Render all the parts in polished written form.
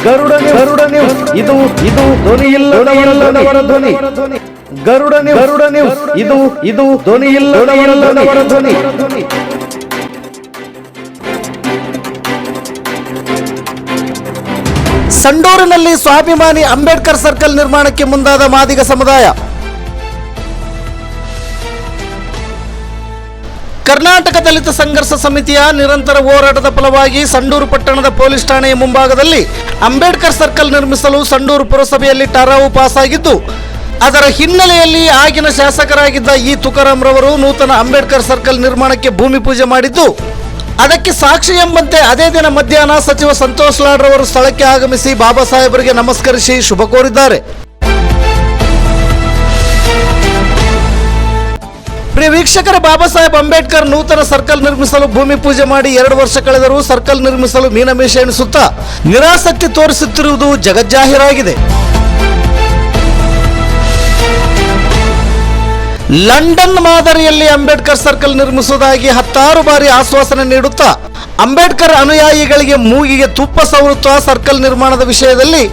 Garuda news ಇದು ಧ್ವನಿಯಿಲ್ಲದವರ ಧ್ವನಿ. Garuda news ಇದು ಧ್ವನಿಯಿಲ್ಲದವರ ಧ್ವನಿ. ಸಂಡೂರಿನಲ್ಲಿ ಸ್ವಾಭಿಮಾನಿ ಅಂಬೇಡ್ಕರ್ ಸರ್ಕಲ್ ನಿರ್ಮಾಣಕ್ಕೆ ಮುಂದಾದ ಮಾದಿಗ ಸಮುದಾಯ. ಕರ್ನಾಟಕ ದಲಿತ ಸಂಘರ್ಷ ಸಮಿತಿಯ ನಿರಂತರ ಹೋರಾಟದ ಫಲವಾಗಿ ಸಂಡೂರು ಪಟ್ಟಣದ ಪೊಲೀಸ್ ಠಾಣೆಯ ಮುಂಭಾಗದಲ್ಲಿ ಅಂಬೇಡ್ಕರ್ ಸರ್ಕಲ್ ನಿರ್ಮಿಸಲು ಸಂಡೂರು ಪುರಸಭೆಯಲ್ಲಿ ಠರಾವು ಪಾಸಾಗಿದ್ದು, ಅದರ ಹಿನ್ನೆಲೆಯಲ್ಲಿ ಆಗಿನ ಶಾಸಕರಾಗಿದ್ದ ಇ ತುಕಾರಾಂ ರವರು ನೂತನ ಅಂಬೇಡ್ಕರ್ ಸರ್ಕಲ್ ನಿರ್ಮಾಣಕ್ಕೆ ಭೂಮಿ ಪೂಜೆ ಮಾಡಿದ್ದು, ಅದಕ್ಕೆ ಸಾಕ್ಷಿ ಎಂಬಂತೆ ಅದೇ ದಿನ ಮಧ್ಯಾಹ್ನ ಸಚಿವ ಸಂತೋಷ್ ಲಾಡ್ ರವರು ಸ್ಥಳಕ್ಕೆ ಆಗಮಿಸಿ ಬಾಬಾ ಸಾಹೇಬರಿಗೆ ನಮಸ್ಕರಿಸಿ ಶುಭ ಕೋರಿದ್ದಾರೆ. ಪ್ರಿಯ ವೀಕ್ಷಕರೇ, ಬಾಬಾ ಸಾಹೇಬ್ ಅಂಬೇಡ್ಕರ್ ನೂತನ ಸರ್ಕಲ್ ನಿರ್ಮಿಸಲು ಭೂಮಿ ಪೂಜೆ ಮಾಡಿ 2 ವರ್ಷ ಕಳೆದರೂ ಸರ್ಕಲ್ ನಿರ್ಮಿಸಲು ಮೀನಮೇಷ ಎಣಿಸುತ್ತಾ ನಿರಾಸಕ್ತಿ ತೋರಿಸುತ್ತಿರುವುದು ಜಗಜ್ಜಾಹೀರಾಗಿದೆ. ಲಂಡನ್ ಮಾದರಿಯಲ್ಲಿ ಅಂಬೇಡ್ಕರ್ ಸರ್ಕಲ್ ನಿರ್ಮಿಸುವುದಾಗಿ 10 ಬಾರಿ ಆಶ್ವಾಸನೆ ನೀಡುತ್ತಾ ಅಂಬೇಡ್ಕರ್ ಅನುಯಾಯಿಗಳಿಗೆ ಮೂಗಿಗೆ ತುಪ್ಪ ಸವರುತ್ತಾ ಸರ್ಕಲ್ ನಿರ್ಮಾಣದ ವಿಷಯದಲ್ಲಿ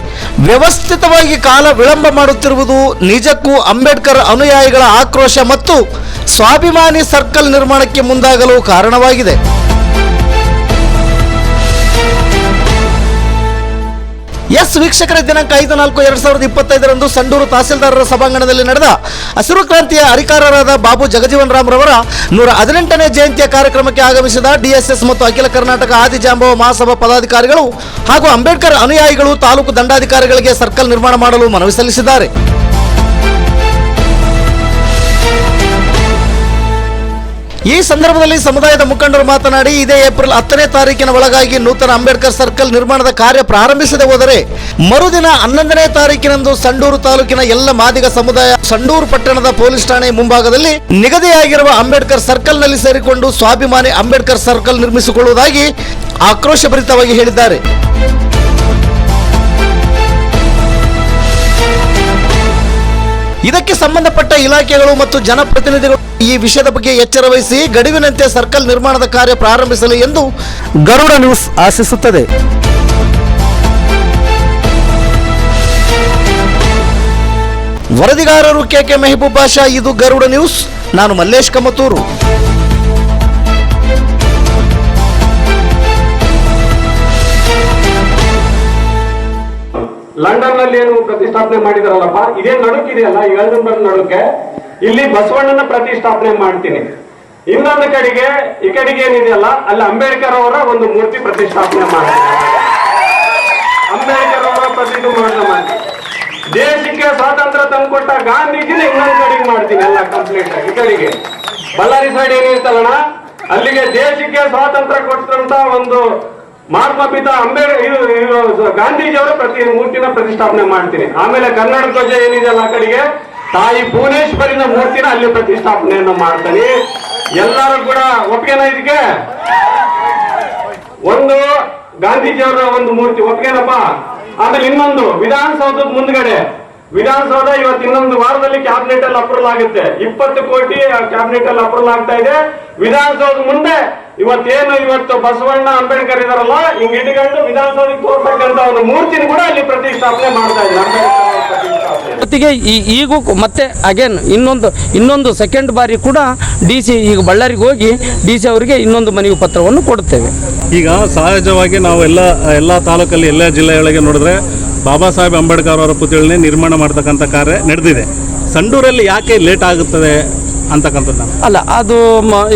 ವ್ಯವಸ್ಥಿತವಾಗಿ ಕಾಲ ವಿಳಂಬ ಮಾಡುತ್ತಿರುವುದು ನಿಜಕ್ಕೂ ಅಂಬೇಡ್ಕರ್ ಅನುಯಾಯಿಗಳ ಆಕ್ರೋಶ ಮತ್ತು ಸ್ವಾಭಿಮಾನಿ ಸರ್ಕಲ್ ನಿರ್ಮಾಣಕ್ಕೆ ಮುಂದಾಗಲು ಕಾರಣವಾಗಿದೆ. ವೀಕ್ಷಕರ, ದಿನಾಂಕ 5/4/2025 ಸಂಡೂರು ತಹಸೀಲ್ದಾರರ ಸಭಾಂಗಣದಲ್ಲಿ ನಡೆದ ಹಸಿರು ಕ್ರಾಂತಿಯ ಹರಿಕಾರರಾದ ಬಾಬು ಜಗಜೀವನ್ ರಾಮ್ ರವರ 118ನೇ ಜಯಂತಿಯ ಕಾರ್ಯಕ್ರಮಕ್ಕೆ ಆಗಮಿಸಿದ ಡಿಎಸ್ಎಸ್ ಮತ್ತು ಅಖಿಲ ಕರ್ನಾಟಕ ಆದಿಜಾಂಬವ ಮಹಾಸಭಾ ಪದಾಧಿಕಾರಿಗಳು ಹಾಗೂ ಅಂಬೇಡ್ಕರ್ ಅನುಯಾಯಿಗಳು ತಾಲೂಕು ದಂಡಾಧಿಕಾರಿಗಳಿಗೆ ಸರ್ಕಲ್ ನಿರ್ಮಾಣ ಮಾಡಲು ಮನವಿ ಸಲ್ಲಿಸಿದ್ದಾರೆ. ಈ ಸಂದರ್ಭದಲ್ಲಿ ಸಮುದಾಯದ ಮುಖಂಡರು ಮಾತನಾಡಿ, ಇದೇ ಏಪ್ರಿಲ್ 10ನೇ ತಾರೀಕಿನ ಒಳಗಾಗಿ ನೂತನ ಅಂಬೇಡ್ಕರ್ ಸರ್ಕಲ್ ನಿರ್ಮಾಣದ ಕಾರ್ಯ ಪ್ರಾರಂಭಿಸದೆ ಹೋದರೆ ಮರುದಿನ 11ನೇ ತಾರೀಕಿನಂದು ಸಂಡೂರು ತಾಲೂಕಿನ ಎಲ್ಲ ಮಾದಿಗ ಸಮುದಾಯ ಸಂಡೂರು ಪಟ್ಟಣದ ಪೊಲೀಸ್ ಠಾಣೆ ಮುಂಭಾಗದಲ್ಲಿ ನಿಗದಿಯಾಗಿರುವ ಅಂಬೇಡ್ಕರ್ ಸರ್ಕಲ್ನಲ್ಲಿ ಸೇರಿಕೊಂಡು ಸ್ವಾಭಿಮಾನಿ ಅಂಬೇಡ್ಕರ್ ಸರ್ಕಲ್ ನಿರ್ಮಿಸಿಕೊಳ್ಳುವುದಾಗಿ ಆಕ್ರೋಶಭರಿತವಾಗಿ ಹೇಳಿದ್ದಾರೆ. ಇದಕ್ಕೆ ಸಂಬಂಧಪಟ್ಟ ಇಲಾಖೆಗಳು ಮತ್ತು ಜನಪ್ರತಿನಿಧಿಗಳು ಈ ವಿಷಯದ ಬಗ್ಗೆ ಎಚ್ಚರ ವಹಿಸಿ ಗಡುವಿನಂತೆ ಸರ್ಕಲ್ ನಿರ್ಮಾಣದ ಕಾರ್ಯ ಪ್ರಾರಂಭಿಸಲಿ ಎಂದು ಗರುಡ ನ್ಯೂಸ್ ಆಶಿಸುತ್ತದೆ. ವರದಿಗಾರರು ಕೆಕೆ ಮೆಹಬೂಬ್ ಬಾಷಾ. ಇದು ಗರುಡ ನ್ಯೂಸ್. ನಾನು ಮಲ್ಲೇಶ್ ಕಮತೂರು. ಲಂಡನ್ ನಲ್ಲಿ ಏನು ಪ್ರತಿಷ್ಠಾಪನೆ ಮಾಡಿದಾರಲ್ಲಪ್ಪ, ಇದೇ ನಡುಕಿದೆಯಲ್ಲ, ಈ ಎಲ್ಡಂಬರ್ಗ್ ನಡುಕೆ ಇಲ್ಲಿ ಬಸವಣ್ಣನ ಪ್ರತಿಷ್ಠಾಪನೆ ಮಾಡ್ತೀನಿ. ಇನ್ನೊಂದು ಕಡೆಗೆ ಈ ಕಡೆಗೆ ಏನಿದೆಯಲ್ಲ ಅಲ್ಲಿ ಅಂಬೇಡ್ಕರ್ ಅವರ ಒಂದು ಮೂರ್ತಿ ಪ್ರತಿಷ್ಠಾಪನೆ ಮಾಡ್ತೀನಿ. ಅಂಬೇಡ್ಕರ್ ಅವರ ಪ್ರತಿಷ್ಠಾಪನೆ ಮಾಡ್ತೀನಿ. ದೇಶಕ್ಕೆ ಸ್ವಾತಂತ್ರ್ಯ ತಂದುಕೊಟ್ಟ ಗಾಂಧೀಜಿನ ಇನ್ನೊಂದು ಕಡೆಗೆ ಮಾಡ್ತೀನಿ ಎಲ್ಲ ಕಂಪ್ಲೀಟ್. ಈ ಕಡೆಗೆ ಬಳ್ಳಾರಿ ಸೈಡ್ ಏನಿರ್ತಲ್ಲಣ್ಣ, ಅಲ್ಲಿಗೆ ದೇಶಕ್ಕೆ ಸ್ವಾತಂತ್ರ್ಯ ಕೊಟ್ಟಂತ ಒಂದು ಮಹಾತ್ಮ ಪಿತಾ ಅಂಬೇಡ್ಕರ್ ಗಾಂಧೀಜಿಯವರ ಮೂರ್ತಿನ ಪ್ರತಿಷ್ಠಾಪನೆ ಮಾಡ್ತೀನಿ. ಆಮೇಲೆ ಕನ್ನಡ ಧ್ವಜ ಏನಿದೆಯಲ್ಲ ಆ ಕಡೆಗೆ ತಾಯಿ ಭುವನೇಶ್ವರಿನ ಮೂರ್ತಿನ ಅಲ್ಲಿ ಪ್ರತಿಷ್ಠಾಪನೆಯನ್ನು ಮಾಡ್ತೀನಿ. ಎಲ್ಲರೂ ಕೂಡ ಒಪ್ಪಿಗೆನ ಇದಕ್ಕೆ? ಒಂದು ಗಾಂಧೀಜಿಯವರ ಒಂದು ಮೂರ್ತಿ ಒಪ್ಪಿಗೆನಪ್ಪ. ಆಮೇಲೆ ಇನ್ನೊಂದು ವಿಧಾನಸೌಧದ ಮುಂದ್ಗಡೆ, ವಿಧಾನಸೌಧ ಇವತ್ತು ಇನ್ನೊಂದು ವಾರದಲ್ಲಿ ಕ್ಯಾಬಿನೆಟ್ ಅಲ್ಲಿ ಅಪ್ರೂವಲ್ ಆಗುತ್ತೆ. 20 ಕೋಟಿ ಕ್ಯಾಬಿನೆಟ್ ಅಲ್ಲಿ ಅಪ್ರೂವಲ್ ಆಗ್ತಾ ಇದೆ. ವಿಧಾನಸೌಧ ಮುಂದೆ ಇವತ್ತು ಬಸವಣ್ಣ ಅಂಬೇಡ್ಕರ್ ಇದಾರಲ್ಲ, ಹಿಂಗ್ ಇಟ್ಕೊಂಡು ವಿಧಾನಸೌಧಕ್ಕೆ ತೋರ್ಸಕ್ಕಂತ ಒಂದು ಮೂರ್ತಿನ ಕೂಡ ಅಲ್ಲಿ ಪ್ರತಿಷ್ಠಾಪನೆ ಮಾಡ್ತಾ ಇದ್ದಾರೆ. ಜೊತೆಗೆ ಈಗೂ ಮತ್ತೆ ಅಗೇನ್ ಇನ್ನೊಂದು ಸೆಕೆಂಡ್ ಬಾರಿ ಕೂಡ DC ಈಗ ಬಳ್ಳಾರಿಗೆ ಹೋಗಿ DC ಅವರಿಗೆ ಇನ್ನೊಂದು ಮನವಿ ಪತ್ರವನ್ನು ಕೊಡುತ್ತೇವೆ. ಈಗ ಸಹಜವಾಗಿ ನಾವು ಎಲ್ಲ ತಾಲೂಕಲ್ಲಿ ಎಲ್ಲ ಜಿಲ್ಲೆಯೊಳಗೆ ನೋಡಿದ್ರೆ ಬಾಬಾ ಸಾಹೇಬ್ ಅಂಬೇಡ್ಕರ್ ಅವರ ಪುತ್ಥಳಿನೇ ನಿರ್ಮಾಣ ಮಾಡ್ತಕ್ಕಂಥ ಕಾರ್ಯ ನಡೆದಿದೆ. ಸಂಡೂರಲ್ಲಿ ಯಾಕೆ ಲೇಟ್ ಆಗುತ್ತದೆ ಅಂತಕ್ಕಂಥದ್ದು ಅಲ್ಲ, ಅದು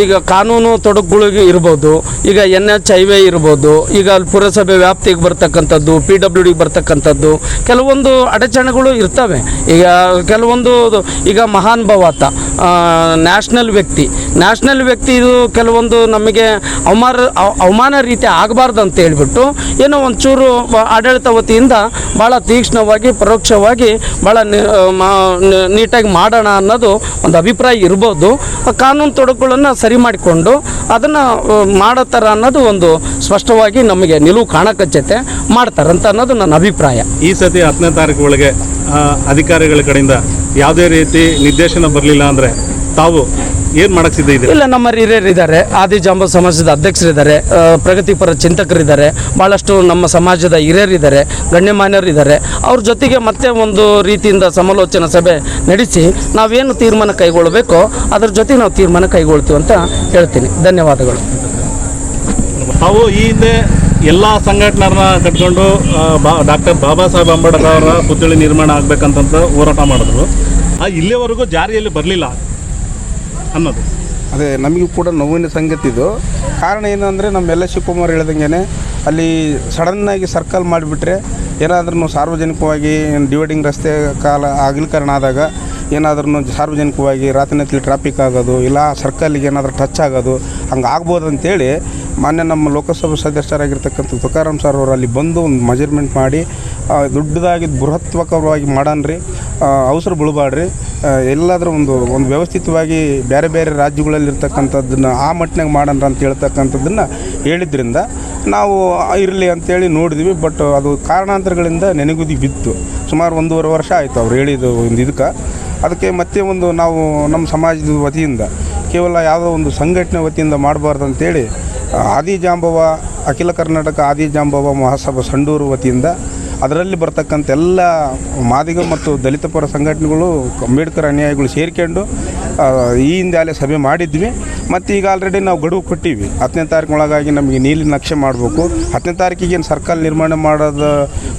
ಈಗ ಕಾನೂನು ತೊಡಕುಗಳಿಗೆ ಇರ್ಬೋದು, ಈಗ NH ಹೈವೇ ಇರ್ಬೋದು, ಈಗ ಪುರಸಭೆ ವ್ಯಾಪ್ತಿಗೆ ಬರ್ತಕ್ಕಂಥದ್ದು, PWD ಬರ್ತಕ್ಕಂಥದ್ದು ಕೆಲವೊಂದು ಅಡಚಣೆಗಳು ಇರ್ತವೆ. ಈಗ ಕೆಲವೊಂದು ಈಗ ಮಹಾನ್ ಭಾವಾತ ನ್ಯಾಷನಲ್ ವ್ಯಕ್ತಿ ಇದು ಕೆಲವೊಂದು ನಮಗೆ ಅವಮಾನ ರೀತಿ ಆಗಬಾರ್ದು ಅಂತ ಹೇಳ್ಬಿಟ್ಟು ಏನೋ ಒಂಚೂರು ಆಡಳಿತ ವತಿಯಿಂದ ಭಾಳ ತೀಕ್ಷ್ಣವಾಗಿ ಪರೋಕ್ಷವಾಗಿ ಭಾಳ ನೀಟಾಗಿ ಮಾಡೋಣ ಅನ್ನೋದು ಒಂದು ಅಭಿಪ್ರಾಯ ಇರ್ಬೋದು. ಕಾನೂನು ತೊಡಕುಗಳನ್ನು ಸರಿ ಮಾಡಿಕೊಂಡು ಅದನ್ನು ಮಾಡೋ ಥರ ಅನ್ನೋದು ಒಂದು ಸ್ಪಷ್ಟವಾಗಿ ನಮಗೆ ನಿಲುವು ಕಾಣಕಚ್ಚತೆ ಮಾಡ್ತಾರಂತ ಅನ್ನೋದು ನನ್ನ ಅಭಿಪ್ರಾಯ. ಈ ಸತಿ 10ನೇ ತಾರೀಕು ಒಳಗೆ ಅಧಿಕಾರಿಗಳ ಕಡೆಯಿಂದ ಯಾವುದೇ ರೀತಿ ನಿರ್ದೇಶನ ಬರಲಿಲ್ಲ ಅಂದರೆ ತಾವು ಏನು ಮಾಡಕ್ಕೆ ಸಿದ್ಧ ಇದೆ? ಇಲ್ಲ, ನಮ್ಮ ಹಿರಿಯರು ಇದ್ದಾರೆ, ಆದಿಜಾಂಬ ಸಮಾಜದ ಅಧ್ಯಕ್ಷರಿದ್ದಾರೆ, ಪ್ರಗತಿಪರ ಚಿಂತಕರಿದ್ದಾರೆ, ಭಾಳಷ್ಟು ನಮ್ಮ ಸಮಾಜದ ಹಿರಿಯರಿದ್ದಾರೆ, ಗಣ್ಯಮಾನ್ಯರು ಇದ್ದಾರೆ. ಅವ್ರ ಜೊತೆಗೆ ಮತ್ತೆ ಒಂದು ರೀತಿಯಿಂದ ಸಮಾಲೋಚನಾ ಸಭೆ ನಡೆಸಿ ನಾವೇನು ತೀರ್ಮಾನ ಕೈಗೊಳ್ಳಬೇಕೋ ಅದ್ರ ಜೊತೆ ನಾವು ತೀರ್ಮಾನ ಕೈಗೊಳ್ತೀವಿ ಅಂತ ಹೇಳ್ತೀನಿ. ಧನ್ಯವಾದಗಳು. ತಾವು ಈ ಹಿಂದೆ ಎಲ್ಲ ಸಂಘಟನೆಯನ್ನ ಕಟ್ಕೊಂಡು ಡಾಕ್ಟರ್ ಬಾಬಾ ಸಾಹೇಬ್ ಅಂಬೇಡ್ಕರ್ ಅವರ ಪುತ್ಥಳಿ ನಿರ್ಮಾಣ ಆಗಬೇಕಂತ ಹೋರಾಟ ಮಾಡಿದ್ರು. ಇಲ್ಲಿವರೆಗೂ ಜಾರಿಯಲ್ಲಿ ಬರಲಿಲ್ಲ ಅನ್ನೋದು ಅದೇ ನಮಗೂ ಕೂಡ ನೋವಿನ ಸಂಗತಿ ಇದು. ಕಾರಣ ಏನಂದರೆ ನಮ್ಮ ಶಿವಕುಮಾರ್ ಹೇಳ್ದಂಗೆ ಅಲ್ಲಿ ಸಡನ್ನಾಗಿ ಸರ್ಕಲ್ ಮಾಡಿಬಿಟ್ರೆ ಏನಾದ್ರೂ ಸಾರ್ವಜನಿಕವಾಗಿ ಡಿವೈಡಿಂಗ್ ರಸ್ತೆ ಅಗಲೀಕರಣ ಆದಾಗ ಏನಾದ್ರೂ ಸಾರ್ವಜನಿಕವಾಗಿ ರಾತ್ರಿ ಟ್ರಾಫಿಕ್ ಆಗೋದು, ಇಲ್ಲ ಸರ್ಕಲ್ಲಿಗೆ ಏನಾದರೂ ಟಚ್ ಆಗೋದು ಹಂಗೆ ಆಗ್ಬೋದು ಅಂತೇಳಿ ಮಾನ್ಯ ನಮ್ಮ ಲೋಕಸಭಾ ಸದಸ್ಯರಾಗಿರ್ತಕ್ಕಂಥ ತುಕಾರಾಮ್ ಸರ್ ಅವರು ಅಲ್ಲಿ ಬಂದು ಒಂದು ಮೆಜರ್ಮೆಂಟ್ ಮಾಡಿ ದೊಡ್ಡದಾಗಿ ಬೃಹತ್ವಕರವಾಗಿ ಮಾಡನ್ರಿ, ಅವಸರ ಬೀಳಬಾಡ್ರಿ, ಎಲ್ಲಾದರೂ ಒಂದು ವ್ಯವಸ್ಥಿತವಾಗಿ ಬೇರೆ ಬೇರೆ ರಾಜ್ಯಗಳಲ್ಲಿರ್ತಕ್ಕಂಥದ್ದನ್ನು ಆ ಮಟ್ಟಿನಾಗ ಮಾಡನ್ರ ಅಂತ ಹೇಳ್ತಕ್ಕಂಥದ್ದನ್ನು ಹೇಳಿದ್ರಿಂದ ನಾವು ಇರಲಿ ಅಂಥೇಳಿ ನೋಡಿದ್ವಿ. ಬಟ್ ಅದು ಕಾರಣಾಂತರಗಳಿಂದ ನೆನೆಗುದಿ ಬಿತ್ತು. ಸುಮಾರು 1.5 ವರ್ಷ ಆಯಿತು ಅವ್ರು ಹೇಳಿದ್ದು ಒಂದು ಇದಕ್ಕೆ. ಅದಕ್ಕೆ ಮತ್ತೆ ನಾವು ನಮ್ಮ ಸಮಾಜದ ವತಿಯಿಂದ ಕೇವಲ ಯಾವುದೋ ಒಂದು ಸಂಘಟನೆ ವತಿಯಿಂದ ಮಾಡಬಾರ್ದು ಅಂತೇಳಿ ಆದಿಜಾಂಬವ ಅಖಿಲ ಕರ್ನಾಟಕ ಆದಿಜಾಂಬವ ಮಹಾಸಭಾ ಸಂಡೂರು ವತಿಯಿಂದ ಅದರಲ್ಲಿ ಬರ್ತಕ್ಕಂಥ ಎಲ್ಲ ಮಾದಿಗ ಮತ್ತು ದಲಿತ ಪರ ಸಂಘಟನೆಗಳು, ಅಂಬೇಡ್ಕರ್ ಅನುಯಾಯಿಗಳು ಸೇರ್ಕೊಂಡು ಈ ಹಿಂದೆ ಅಲ್ಲೇ ಸಭೆ ಮಾಡಿದ್ವಿ. ಮತ್ತು ಈಗ ಆಲ್ರೆಡಿ ನಾವು ಗಡುವು ಕೊಟ್ಟಿವಿ. 10ನೇ ತಾರೀಕಿನೊಳಗಾಗಿ ನಮಗೆ ನೀಲಿ ನಕ್ಷೆ ಮಾಡಬೇಕು. 10ನೇ ತಾರೀಕಿಗೆ ಏನು ಸರ್ಕಾರ ನಿರ್ಮಾಣ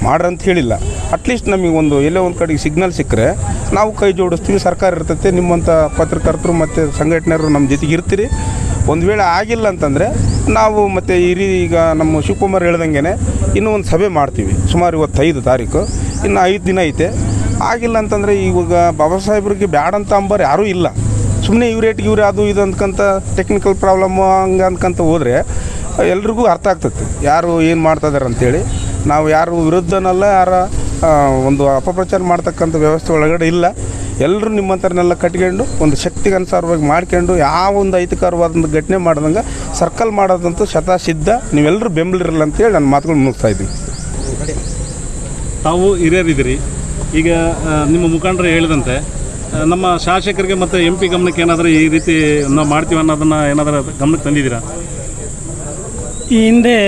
ಮಾಡ್ರಂತ ಹೇಳಿಲ್ಲ. ಅಟ್ಲೀಸ್ಟ್ ನಮಗೆ ಎಲ್ಲೋ ಒಂದು ಕಡೆಗೆ ಸಿಗ್ನಲ್ ಸಿಕ್ಕರೆ ನಾವು ಕೈ ಜೋಡಿಸ್ತೀವಿ, ಸರ್ಕಾರ ಇರ್ತೈತೆ, ನಿಮ್ಮಂಥ ಪತ್ರಕರ್ತರು ಮತ್ತು ಸಂಘಟನೆಯರು ನಮ್ಮ ಜೊತೆಗೆ ಇರ್ತೀರಿ. ಒಂದು ವೇಳೆ ಆಗಿಲ್ಲ ಅಂತಂದರೆ ನಾವು ಮತ್ತು ಈಗ ನಮ್ಮ ಶಿವಕುಮಾರ್ ಹೇಳ್ದಂಗೆ ಇನ್ನೂ ಒಂದು ಸಭೆ ಮಾಡ್ತೀವಿ. ಸುಮಾರು ಇವತ್ತು 5 ತಾರೀಕು, ಇನ್ನು 5 ದಿನ ಐತೆ. ಆಗಿಲ್ಲ ಅಂತಂದರೆ ಇವಾಗ ಬಾಬಾ ಸಾಹೇಬ್ರಿಗೆ ಬ್ಯಾಡ ಅಂತ ಅಂಬಾರು ಯಾರೂ ಇಲ್ಲ. ಸುಮ್ಮನೆ ಇವ್ರೇಟಿಗೆ ಇವ್ರು ಅದು ಇದು ಅಂದ್ಕಂತ ಟೆಕ್ನಿಕಲ್ ಪ್ರಾಬ್ಲಮ್ಮು ಹಂಗೆ ಅಂದ್ಕಂತ ಹೋದರೆ ಎಲ್ರಿಗೂ ಅರ್ಥ ಆಗ್ತೈತಿ ಯಾರು ಏನು ಮಾಡ್ತಾಯಿದ್ದಾರೆ ಅಂಥೇಳಿ. ನಾವು ಯಾರು ವಿರುದ್ಧನಲ್ಲ, ಯಾರ ಒಂದು ಅಪಪ್ರಚಾರ ಮಾಡ್ತಕ್ಕಂಥ ವ್ಯವಸ್ಥೆ ಒಳಗಡೆ ಇಲ್ಲ. ಎಲ್ಲರೂ ನಿಮ್ಮಂಥರನ್ನೆಲ್ಲ ಕಟ್ಕೊಂಡು ಒಂದು ಶಕ್ತಿಗೆ ಅನುಸಾರವಾಗಿ ಮಾಡ್ಕೊಂಡು ಯಾವ ಒಂದು ಅಹಿತಕರವಾದ ಘಟನೆ ಮಾಡ್ದಂಗೆ ಸರ್ಕಲ್ ಮಾಡೋದಂತೂ ಶತಸಿದ್ಧ. ನೀವೆಲ್ಲರೂ ಬೆಂಬಲಿರಲ್ಲ ಅಂತೇಳಿ ನನ್ನ ಮಾತುಗಳು ಮುಗಿಸ್ತಾ ಇದ್ದೀವಿ. ತಾವು ಹಿರಿಯರಿದ್ದೀರಿ. ಈಗ ನಿಮ್ಮ ಮುಖಂಡರು ಹೇಳಿದಂತೆ ನಮ್ಮ ಶಾಸಕರಿಗೆ ಮತ್ತು MP ಗಮನಕ್ಕೆ ಏನಾದರೂ ಈ ರೀತಿ ನಾವು ಮಾಡ್ತೀವಿ ಅನ್ನೋದನ್ನು ಏನಾದರೂ ಗಮನಕ್ಕೆ ತಂದಿದ್ದೀರಾ? ಈ ಹಿಂದೆ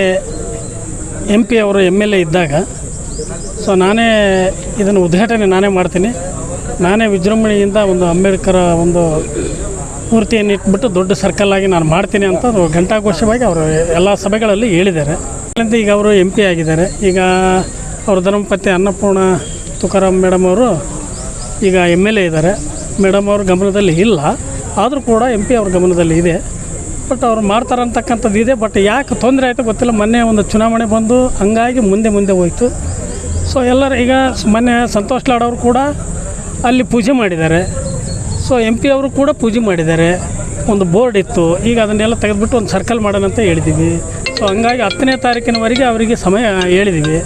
MP ಅವರು MLA ಇದ್ದಾಗ ನಾನೇ ಇದನ್ನು ಉದ್ಘಾಟನೆ ನಾನೇ ಮಾಡ್ತೀನಿ, ನಾನೇ ವಿಜೃಂಭಣೆಯಿಂದ ಒಂದು ಅಂಬೇಡ್ಕರ್ ಒಂದು ಮೂರ್ತಿಯನ್ನು ಇಟ್ಬಿಟ್ಟು ದೊಡ್ಡ ಸರ್ಕಲ್ ಆಗಿ ನಾನು ಮಾಡ್ತೀನಿ ಅಂತ ಘಂಟಾಘೋಷವಾಗಿ ಅವರು ಎಲ್ಲ ಸಭೆಗಳಲ್ಲಿ ಹೇಳಿದ್ದಾರೆ. ಈಗ ಅವರು MP ಆಗಿದ್ದಾರೆ. ಈಗ ಅವರು ಧರ್ಮಪತ್ನಿ ಅನ್ನಪೂರ್ಣ ತುಕಾರಾಮ್ ಮೇಡಮ್ ಅವರು ಈಗ MLA ಇದ್ದಾರೆ. ಮೇಡಮ್ ಅವ್ರ ಗಮನದಲ್ಲಿ ಇಲ್ಲ, ಆದರೂ ಕೂಡ MP ಅವ್ರ ಗಮನದಲ್ಲಿ ಇದೆ. ಬಟ್ ಅವ್ರು ಮಾಡ್ತಾರಂತಕ್ಕಂಥದ್ದು ಇದೆ. ಬಟ್ ಯಾಕೆ ತೊಂದರೆ ಆಯಿತು ಗೊತ್ತಿಲ್ಲ. ಮೊನ್ನೆ ಒಂದು ಚುನಾವಣೆ ಬಂದು ಹಂಗಾಗಿ ಮುಂದೆ ಹೋಯಿತು. ಎಲ್ಲರೂ ಈಗ ಮೊನ್ನೆ ಸಂತೋಷ್ ಲಾಡ್ ಅವರು ಕೂಡ ಅಲ್ಲಿ ಪೂಜೆ ಮಾಡಿದ್ದಾರೆ. MP ಅವರು ಕೂಡ ಪೂಜೆ ಮಾಡಿದ್ದಾರೆ. ಒಂದು ಬೋರ್ಡ್ ಇತ್ತು, ಈಗ ಅದನ್ನೆಲ್ಲ ತೆಗೆದುಬಿಟ್ಟು ಒಂದು ಸರ್ಕಲ್ ಮಾಡೋಣ ಅಂತ ಹೇಳಿದ್ದೀವಿ. ಹಂಗಾಗಿ 10ನೇ ತಾರೀಕಿನವರೆಗೆ ಅವರಿಗೆ ಸಮಯ ಹೇಳಿದ್ದೀವಿ.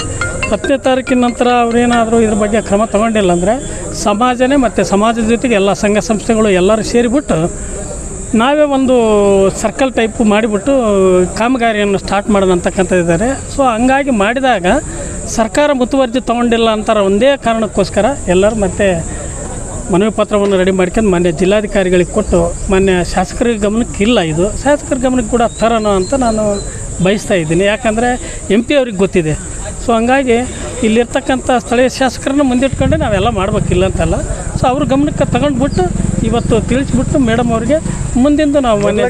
10ನೇ ತಾರೀಕಿನ ನಂತರ ಅವರೇನಾದರೂ ಇದ್ರ ಬಗ್ಗೆ ಕ್ರಮ ತಗೊಂಡಿಲ್ಲ ಅಂದರೆ ಸಮಾಜನೇ ಮತ್ತು ಸಮಾಜದ ಜೊತೆಗೆ ಎಲ್ಲ ಸಂಘ ಸಂಸ್ಥೆಗಳು ಎಲ್ಲರೂ ಸೇರಿಬಿಟ್ಟು ನಾವೇ ಒಂದು ಸರ್ಕಲ್ ಟೈಪ್ ಮಾಡಿಬಿಟ್ಟು ಕಾಮಗಾರಿಯನ್ನು ಸ್ಟಾರ್ಟ್ ಮಾಡೋಣ ಅಂತಕ್ಕಂಥದ್ದಿದ್ದಾರೆ. ಹಂಗಾಗಿ ಮಾಡಿದಾಗ ಸರ್ಕಾರ ಮುತುವರ್ಜಿ ತೊಗೊಂಡಿಲ್ಲ ಅಂತಾರೆ ಒಂದೇ ಕಾರಣಕ್ಕೋಸ್ಕರ ಎಲ್ಲರೂ ಮತ್ತೆ ಮನವಿ ಪತ್ರವನ್ನು ರೆಡಿ ಮಾಡ್ಕೊಂಡು ಮಾನ್ಯ ಜಿಲ್ಲಾಧಿಕಾರಿಗಳಿಗೆ ಕೊಟ್ಟು ಮಾನ್ಯ ಶಾಸಕರ ಗಮನಕ್ಕೆ ಇಲ್ಲ, ಇದು ಶಾಸಕರ ಗಮನಕ್ಕೆ ಕೂಡ ತರೋಣ ಅಂತ ನಾನು ಬಯಸ್ತಾ ಇದ್ದೀನಿ. ಯಾಕಂದರೆ MP ಅವ್ರಿಗೆ ಗೊತ್ತಿದೆ. ಹಂಗಾಗಿ ಇಲ್ಲಿರ್ತಕ್ಕಂಥ ಸ್ಥಳೀಯ ಶಾಸಕರನ್ನು ಮುಂದಿಟ್ಕೊಂಡೆ ನಾವೆಲ್ಲ ಮಾಡಬೇಕಿಲ್ಲ ಅಂತಲ್ಲ. ಅವ್ರ ಗಮನಕ್ಕೆ ತಗೊಂಡ್ಬಿಟ್ಟು ಇವತ್ತು ತಿಳಿಸ್ಬಿಟ್ಟು ಮೇಡಮ್ ಅವ್ರಿಗೆ ಮುಂದಿಂದು ನಾವು ಮಾನ್ಯ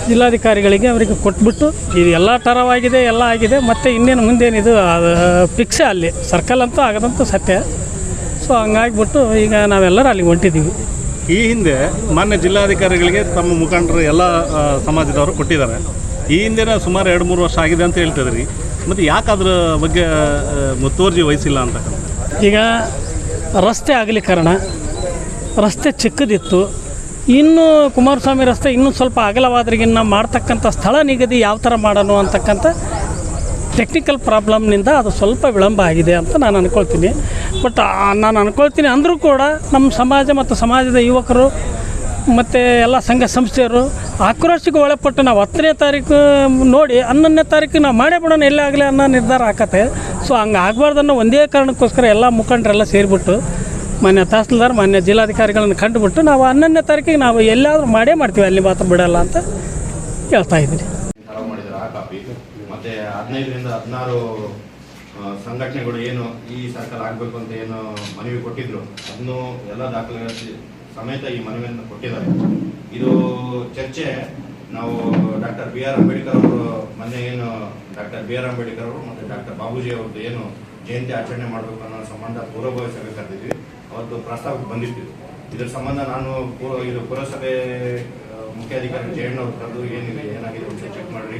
ಜಿಲ್ಲಾಧಿಕಾರಿಗಳಿಗೆ ಅವರಿಗೆ ಕೊಟ್ಬಿಟ್ಟು ಇದು ಎಲ್ಲ ಥರವಾಗಿದೆ, ಎಲ್ಲ ಆಗಿದೆ. ಮತ್ತು ಇನ್ನೇನು ಮುಂದೇನಿದು ಫಿಕ್ಸೇ ಅಲ್ಲಿ ಸರ್ಕಲ್ ಅಂತೂ ಆಗೋದಂತೂ ಸತ್ಯ. ಹಂಗಾಗಿಬಿಟ್ಟು ಈಗ ನಾವೆಲ್ಲರೂ ಅಲ್ಲಿಗೆ ಹೊಂಟಿದ್ದೀವಿ. ಈ ಹಿಂದೆ ಮಾನ್ಯ ಜಿಲ್ಲಾಧಿಕಾರಿಗಳಿಗೆ ತಮ್ಮ ಮುಖಂಡರು ಎಲ್ಲ ಸಮಾಜದವರು ಕೊಟ್ಟಿದ್ದಾರೆ. ಈ ಹಿಂದೆನೇ ಸುಮಾರು 2-3 ವರ್ಷ ಆಗಿದೆ ಅಂತ ಹೇಳ್ತಿದ್ರಿ. ಮತ್ತು ಯಾಕೆ ಅದ್ರ ಬಗ್ಗೆ ಮುತುವರ್ಜಿ ವಹಿಸಿಲ್ಲ ಅಂತ? ಈಗ ರಸ್ತೆ ಅಗಲೀಕರಣ, ರಸ್ತೆ ಚಿಕ್ಕದಿತ್ತು. ಇನ್ನೂ ಕುಮಾರಸ್ವಾಮಿ ರಸ್ತೆ ಇನ್ನೂ ಸ್ವಲ್ಪ ಅಗಲವಾದ್ರಿಗಿನ್ನ ಮಾಡ್ತಕ್ಕಂಥ ಸ್ಥಳ ನಿಗದಿ ಯಾವ ಥರ ಮಾಡೋಣ ಅಂತಕ್ಕಂಥ ಟೆಕ್ನಿಕಲ್ ಪ್ರಾಬ್ಲಮ್ನಿಂದ ಅದು ಸ್ವಲ್ಪ ವಿಳಂಬ ಆಗಿದೆ ಅಂತ ನಾನು ಅಂದ್ಕೊಳ್ತೀನಿ. ಬಟ್ ನಾನು ಅಂದ್ಕೊಳ್ತೀನಿ ಅಂದರೂ ಕೂಡ ನಮ್ಮ ಸಮಾಜ ಮತ್ತು ಸಮಾಜದ ಯುವಕರು ಮತ್ತು ಎಲ್ಲ ಸಂಘ ಸಂಸ್ಥೆಯರು ಆಕ್ರೋಶಕ್ಕೆ ಒಳಪಟ್ಟು ನಾವು 10ನೇ ತಾರೀಕು ನೋಡಿ 11ನೇ ತಾರೀಕು ನಾವು ಮಾಡೇ ಬಿಡೋಣ ಎಲ್ಲೇ ಆಗಲಿ ಅನ್ನೋ ನಿರ್ಧಾರ ಹಾಕತ್ತೆ. ಹಂಗೆ ಆಗಬಾರ್ದನ್ನೋ ಒಂದೇ ಕಾರಣಕ್ಕೋಸ್ಕರ ಎಲ್ಲ ಮುಖಂಡರೆಲ್ಲ ಸೇರಿಬಿಟ್ಟು ಮಾನ್ಯ ತಹಸೀಲ್ದಾರ್ ಮಾನ್ಯ ಜಿಲ್ಲಾಧಿಕಾರಿಗಳನ್ನು ಕಂಡುಬಿಟ್ಟು ನಾವು 11ನೇ ತಾರೀಕಿಗೆ ನಾವು ಎಲ್ಲಾದರೂ ಮಾಡ್ತೀವಿ, ಅಲ್ಲಿ ಮಾತ್ರ ಬಿಡಲ್ಲ ಅಂತ ಹೇಳ್ತಾ ಇದ್ದೀನಿ. ಕರಾವು ಮಾಡಿದ್ದಾರೆ ಆ ಕಾಪಿ. ಮತ್ತೆ 15ರಿಂದ 16 ಸಂಘಟನೆಗಳು ಏನು ಈ ಸರ್ಕಲ್ ಆಗಬೇಕು ಅಂತ ಏನು ಮನವಿ ಕೊಟ್ಟಿದ್ರು ಅದನ್ನು ಎಲ್ಲ ದಾಖಲೆ ಸಮೇತ ಈ ಮನವಿಯನ್ನು ಕೊಟ್ಟಿದ್ದಾರೆ. ಇದು ಚರ್ಚೆ ನಾವು ಡಾಕ್ಟರ್ ಬಿ ಆರ್ ಅಂಬೇಡ್ಕರ್ ಅವರು ಮೊನ್ನೆ ಏನು ಡಾಕ್ಟರ್ ಬಿ ಆರ್ ಅಂಬೇಡ್ಕರ್ ಅವರು ಮತ್ತು ಡಾಕ್ಟರ್ ಬಾಬೂಜಿ ಅವ್ರದ್ದು ಏನು ಜಯಂತಿ ಆಚರಣೆ ಮಾಡಬೇಕು ಅನ್ನೋ ಸಂಬಂಧ ಪೂರ್ವಭಾವಿ ಸಭೆ ಕರೆದಿದ್ವಿ. ಅವತ್ತು ಪ್ರಸ್ತಾವಕ್ಕೆ ಬಂದಿತ್ತು. ಇದರ ಸಂಬಂಧ ನಾನು ಇದು ಪುರಸಭೆ ಮುಖ್ಯಾಧಿಕಾರಿ ಜಯಣ್ಣ ಅವ್ರು ಕರೆದು ಏನಾಗಿದೆ ಒಂದು ಚೆಕ್ ಮಾಡಿರಿ,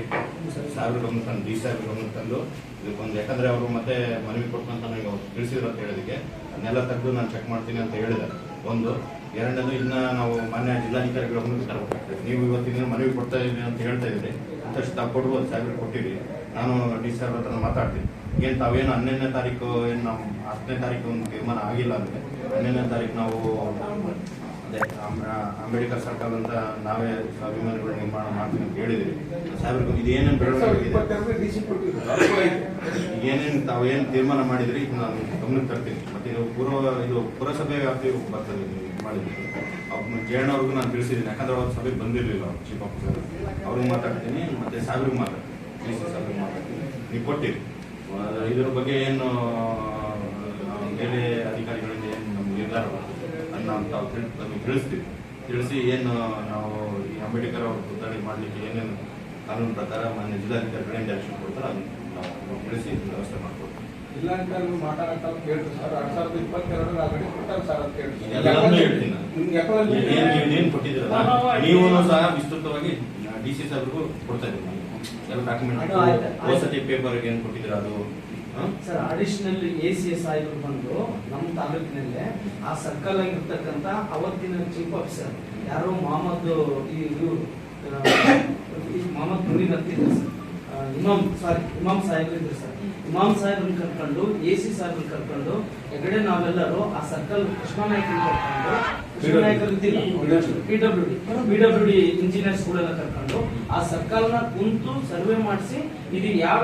ಸಾಹೇಬ್ರ ಗಮನ ತಂದು ಡಿ ಸಾಹೇಬ್ರ ಗಮನ ತಂದು ಇದಕ್ಕೊಂದು, ಯಾಕಂದರೆ ಅವರು ಮತ್ತೆ ಮನವಿ ಕೊಟ್ಟಂತ ನನಗೆ ಅವ್ರು ತಿಳಿಸಿದ್ರು ಅಂತ ಹೇಳಿದಕ್ಕೆ ಅದನ್ನೆಲ್ಲ ತೆಗೆದು ನಾನು ಚೆಕ್ ಮಾಡ್ತೀನಿ ಅಂತ ಹೇಳಿದೆ. ಒಂದು ಎರಡನೇದು ಇನ್ನು ನಾವು ಮಾನ್ಯ ಜಿಲ್ಲಾಧಿಕಾರಿಗಳ ಗಮನಕ್ಕೆ ತರಬೇಕಾಗ್ತದೆ. ನೀವು ಇವತ್ತಿನ ಮನವಿ ಕೊಡ್ತಾ ಇದ್ದೀವಿ ಅಂತ ಹೇಳ್ತಾ ಇದ್ದೀರಿ, ಅಂತಷ್ಟು ತಾವು ಕೊಡ್ಬೋದು, ಸಾಹೇಬ್ರಿಗೆ ಕೊಟ್ಟಿರಿ. ನಾನು ಡಿ ಸಾಹೇಬ್ರ ಹತ್ರ ಮಾತಾಡ್ತೀನಿ. ಏನು ತಾವೇನು 11ನೇ ತಾರೀಕು ಏನು ನಾವು 10ನೇ ತಾರೀಕು ಒಂದು ತೀರ್ಮಾನ ಆಗಿಲ್ಲ ಅಂದರೆ 11ನೇ ತಾರೀಕು ನಾವು ಅದೇ ಅಂಬೇಡ್ಕರ್ ಸರ್ಕಲ್ ಅಂತ ನಾವೇ ಸ್ವಾಭಿಮಾನಿಗಳು ನಿರ್ಮಾಣ ಮಾಡ್ತೀವಿ ಅಂತ ಹೇಳಿದಿರಿ. ಸಾಹೇಬ್ರಿಗೆ ಇದೇನೇನು ಬೆಳವಣಿಗೆ ಏನೇನು ತಾವೇನು ತೀರ್ಮಾನ ಮಾಡಿದ್ರಿ ಇದು ನಾನು ಗಮನಕ್ಕೆ ತರ್ತೀನಿ. ಮತ್ತು ಇದು ಪುರಸಭೆ ವ್ಯಾಪ್ತಿ ಬರ್ತದೆ ಮಾಡಿದ್ವಿ. ಜಯಣ್ಣವ್ರಿಗೂ ನಾನು ತಿಳಿಸಿದ್ದೀನಿ, ಯಾಕಂದ್ರೆ ಅವ್ರ ಸಭೆಗೆ ಬಂದಿರಲಿಲ್ಲ ಚೀಫ್ ಆಫೀಸರ್. ಅವ್ರಿಗೆ ಮಾತಾಡ್ತೀನಿ, ಮತ್ತು ಸಾಹೇಬ್ರಿಗೆ ಮಾತಾಡ್ತೀನಿ, ಸಾಹೇಬ್ರಿಗೆ ಮಾತಾಡ್ತೀನಿ. ನೀವು ಕೊಟ್ಟಿರಿ ಇದ್ರ ಬಗ್ಗೆ ಏನು ಬೇರೆ ಅಧಿಕಾರಿಗಳಿಂದ ಏನು ನಮ್ಗೆ ನಿರ್ಧಾರ ಅದನ್ನ ನಾವು ನಮಗೆ ತಿಳಿಸಿ ಏನು ನಾವು ಈ ಅಂಬೇಡ್ಕರ್ ಅವ್ರ ಪುತ್ಥಳಿ ಮಾಡಲಿಕ್ಕೆ ಏನೇನು ಕಾನೂನು ಪ್ರಕಾರ ಮಾನ್ಯ ಜಿಲ್ಲಾಧಿಕಾರಿಗಳೇನು ಡೈರೆಕ್ಷನ್ ಕೊಡ್ತಾರೆ ಅದನ್ನು ನಾವು ತಿಳಿಸಿ ವ್ಯವಸ್ಥೆ ಮಾಡ್ಕೊಡ್ತೀವಿ. ಜಿಲ್ಲಾಧಿಕಾರಿಗಳು ಮಾತಾಡೋದು ಕೇಳ್ರಿ ಸರ್. 2022 ಆಲ್ರೆಡಿ ಕೊಟ್ಟಾರೆ ಸರ್ ಅಂತ ಎಲ್ಲಾನು ಹೇಳ್ತೀನಿ. ಏನು ಕೊಟ್ಟಿದ್ದೀರಲ್ಲ ನೀವು ಸಹ ವಿಸ್ತೃತವಾಗಿ ಡಿ ಸಿ ಸಾಹೇಬ್ರಿಗೂ ಕೊಡ್ತಾ ಇದ್ದೀವಿ. ಎಲ್ಲ ಡಾಕ್ಯುಮೆಂಟ್ ವಸತಿ ಪೇಪರ್ಗೆ ಏನು ಕೊಟ್ಟಿದ್ದೀರಾ ಅದು ಸರ್. ಅಡಿಷನಲ್ ACS ಸಾಹೇಬರು ಬಂದು ನಮ್ಮ ತಾಲೂಕಿನಲ್ಲೇ ಆ ಸರ್ಕಲ್ ಆಗಿರ್ತಕ್ಕಂಥ ಅವತ್ತಿನ ಚೀಫ್ ಆಫೀಸರ್ ಯಾರು ಮೊಹಮ್ಮದ್ ಮುನೀರ್ ಅಂತಿದ್ರು ಸರ್, ಇಮಾಮ್ ಸಾಹೇಬ್ರು ಇದ್ರು ಸರ್. ಇಮಾಮ್ ಸಾಹೇಬ್ರನ್ನ ಕರ್ಕೊಂಡು AC ಸಾಹೇಬ್ರನ್ನ ಕರ್ಕೊಂಡು ಹೆಗಡೆ ನಾವೆಲ್ಲರೂ ಆ ಸರ್ಕಲ್ ಕೃಷ್ಣನಾಯ್ಕರನ್ನ ಕರ್ಕೊಂಡು, ಕೃಷ್ಣನಾಯ್ಕರ್ ಇದ್ದಿಲ್ಲ PWD ಇಂಜಿನಿಯರ್ಸ್ ಗಳೆಲ್ಲ ಕರ್ಕೊಂಡು ಆ ಸರ್ಕಲ್ನ ಕುಂತು ಸರ್ವೆ ಮಾಡಿಸಿ ಇದು ಯಾವ